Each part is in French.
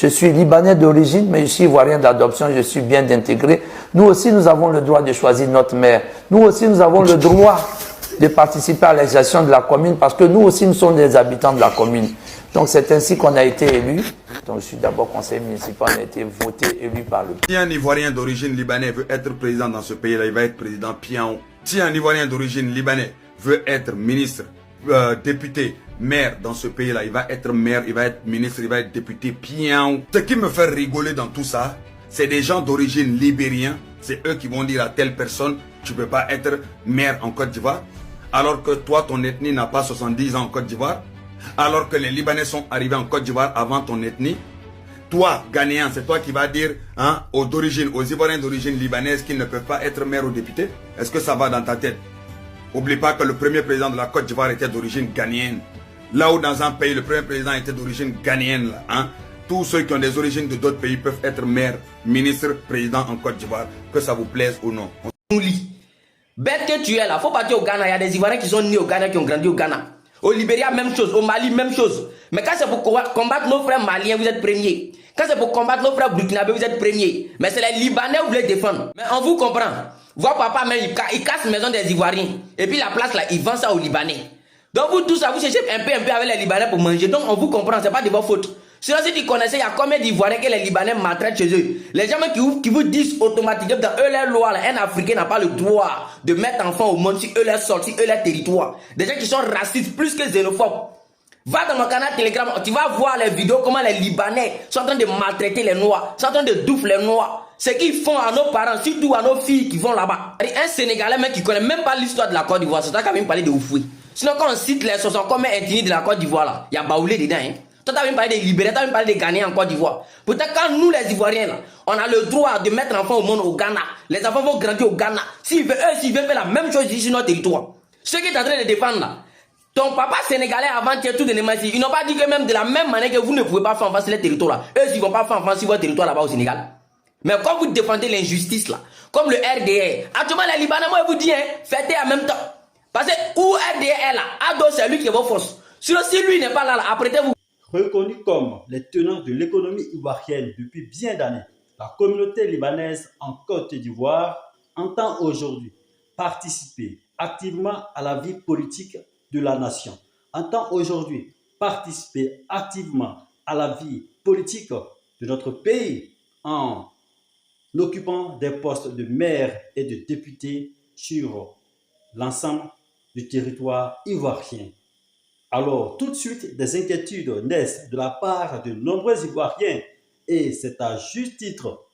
Je suis Libanais d'origine, mais je suis Ivoirien d'adoption, je suis bien intégré. Nous aussi, nous avons le droit de choisir notre maire. Nous aussi, nous avons le droit de participer à la gestion de la commune parce que nous aussi, nous sommes des habitants de la commune. Donc, c'est ainsi qu'on a été élus. Donc, je suis d'abord conseiller municipal, on a été voté, élu par le... Si un Ivoirien d'origine libanaise veut être président dans ce pays-là, il va être président Pian. Si un Ivoirien d'origine libanaise veut être ministre, député, maire dans ce pays-là, il va être maire, il va être ministre, il va être député Pian. Ce qui me fait rigoler dans tout ça, c'est des gens d'origine libérienne. C'est eux qui vont dire à telle personne, tu ne peux pas être maire en Côte d'Ivoire. Alors que toi, ton ethnie n'a pas 70 ans en Côte d'Ivoire. Alors que les Libanais sont arrivés en Côte d'Ivoire avant ton ethnie. Toi, Ghanéen, c'est toi qui vas dire aux Ivoiriens d'origine libanaise qu'ils ne peuvent pas être maire ou député. Est-ce que ça va dans ta tête? N'oublie pas que le premier président de la Côte d'Ivoire était d'origine ghanéenne. Là où dans un pays, le premier président était d'origine ghanéenne. Tous ceux qui ont des origines de d'autres pays peuvent être maire, ministre, président en Côte d'Ivoire. Que ça vous plaise ou non. Bête que tu es là, faut partir au Ghana. Il y a des Ivoiriens qui sont nés au Ghana, qui ont grandi au Ghana. Au Libéria, même chose. Au Mali, même chose. Mais quand c'est pour combattre nos frères maliens, vous êtes premiers. Quand c'est pour combattre nos frères burkinabés, vous êtes premiers. Mais c'est les Libanais que vous voulez défendre. Mais on vous comprend. Votre papa même, il casse la maison des Ivoiriens. Et puis la place là, il vend ça aux Libanais. Donc vous tous ça, vous cherchez un peu avec les Libanais pour manger. Donc on vous comprend, c'est pas de votre faute. Sinon si tu connaissais, il y a combien d'Ivoiriens que les Libanais maltraitent chez eux. Les gens qui vous disent automatiquement dans eux les lois, un Africain n'a pas le droit de mettre enfant au monde si eux les sortent, si eux les territoires. Des gens qui sont racistes plus que xénophobes. Va dans mon canal Telegram, tu vas voir les vidéos comment les Libanais sont en train de maltraiter les Noirs, sont en train de doufler les Noirs. Ce qu'ils font à nos parents, surtout à nos filles qui vont là-bas. Un Sénégalais même qui connaît même pas l'histoire de la Côte d'Ivoire, c'est toi qui as même parlé de Oufoui. Sinon quand on cite les 60 comme ethnies de la Côte d'Ivoire là, il y a Baoulé dedans. Toi, tu as même parlé des libérés, tu as même parlé des Ghanéens en Côte d'Ivoire. Pourtant, quand nous, les Ivoiriens, là, on a le droit de mettre enfants au monde au Ghana. Les enfants vont grandir au Ghana. S'ils veulent faire la même chose ici sur notre territoire. Ceux qui sont en train de défendre là, ton papa sénégalais avant que tout de ici, ils n'ont pas dit que même de la même manière que vous ne pouvez pas faire enfant sur les territoires là, eux, ils ne vont pas faire enfant sur votre territoire là-bas au Sénégal. Mais quand vous défendez l'injustice là, comme le RDR, actuellement les Libanais, moi je vous dis, faites en même temps. Parce que où RDR est là, Ado c'est lui qui est vos forces. Sinon si lui n'est pas là, apprêtez-vous. Reconnus comme les tenants de l'économie ivoirienne depuis bien d'années, la communauté libanaise en Côte d'Ivoire entend aujourd'hui participer activement à la vie politique de la nation, entend aujourd'hui participer activement à la vie politique de notre pays en occupant des postes de maire et de député sur l'ensemble du territoire ivoirien. Alors, tout de suite, des inquiétudes naissent de la part de nombreux Ivoiriens et c'est à juste titre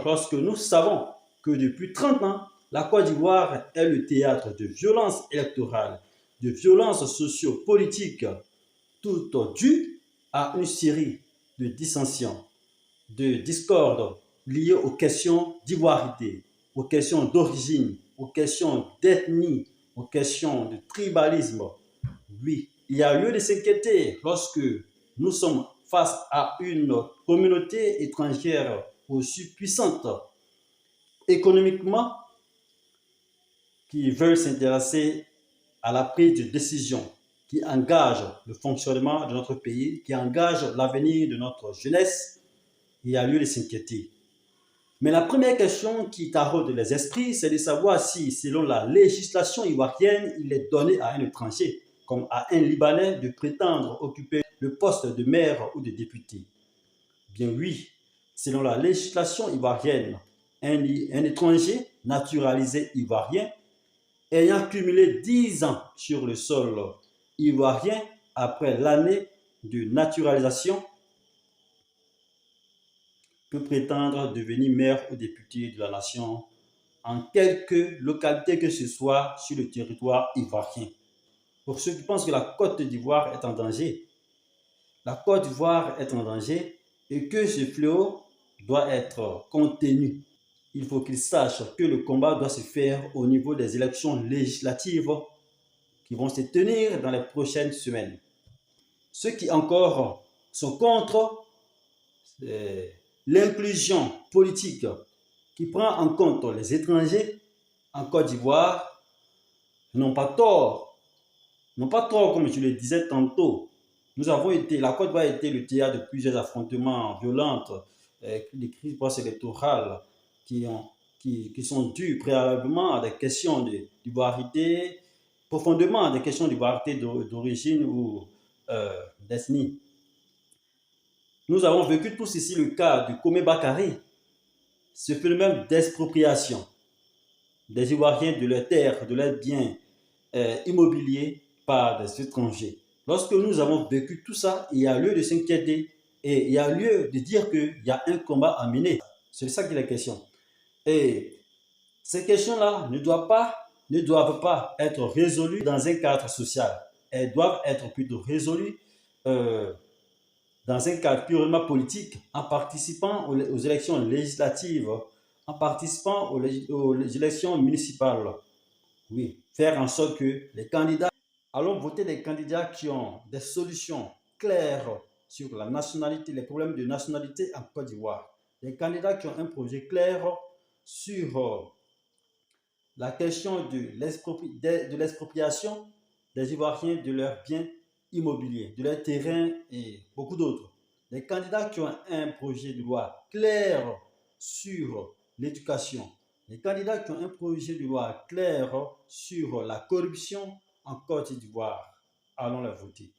lorsque nous savons que depuis 30 ans, la Côte d'Ivoire est le théâtre de violences électorales, de violences socio-politiques, toutes dues à une série de dissensions, de discordes liées aux questions d'ivoirité, aux questions d'origine, aux questions d'ethnie, aux questions de tribalisme. Oui, il y a lieu de s'inquiéter lorsque nous sommes face à une communauté étrangère aussi puissante économiquement qui veut s'intéresser à la prise de décision qui engage le fonctionnement de notre pays, qui engage l'avenir de notre jeunesse. Il y a lieu de s'inquiéter. Mais la première question qui taraude les esprits, c'est de savoir si, selon la législation ivoirienne, il est donné à un étranger comme à un Libanais de prétendre occuper le poste de maire ou de député. Bien oui, selon la législation ivoirienne, un étranger naturalisé ivoirien ayant cumulé 10 ans sur le sol ivoirien après l'année de naturalisation peut prétendre devenir maire ou député de la nation en quelque localité que ce soit sur le territoire ivoirien. Pour ceux qui pensent que la Côte d'Ivoire est en danger, la Côte d'Ivoire est en danger et que ce fléau doit être contenu. Il faut qu'ils sachent que le combat doit se faire au niveau des élections législatives qui vont se tenir dans les prochaines semaines. Ceux qui encore sont contre l'inclusion politique qui prend en compte les étrangers en Côte d'Ivoire n'ont pas tort. Non pas trop, comme je le disais tantôt, La Côte d'Ivoire a été le théâtre de plusieurs affrontements violents, des crises post-électorales qui sont dues préalablement à des questions d'ivoirité, profondément à des questions d'ivoirité d'origine ou d'ethnie. Nous avons vécu tous ici le cas de Komé Bakary, ce phénomène d'expropriation des Ivoiriens de leurs terres, de leurs biens immobiliers par des étrangers. Lorsque nous avons vécu tout ça, il y a lieu de s'inquiéter et il y a lieu de dire qu'il y a un combat à mener. C'est ça qui est la question. Et ces questions-là ne doivent pas être résolues dans un cadre social. Elles doivent être plutôt résolues dans un cadre purement politique, en participant aux élections législatives, en participant aux élections municipales. Oui, faire en sorte que les candidats, allons voter des candidats qui ont des solutions claires sur la nationalité, les problèmes de nationalité en Côte d'Ivoire. Des candidats qui ont un projet clair sur la question de l'expropriation des Ivoiriens de leurs biens immobiliers, de leurs terrains et beaucoup d'autres. Des candidats qui ont un projet de loi clair sur l'éducation. Les candidats qui ont un projet de loi clair sur la corruption en Côte d'Ivoire. Allons les voter.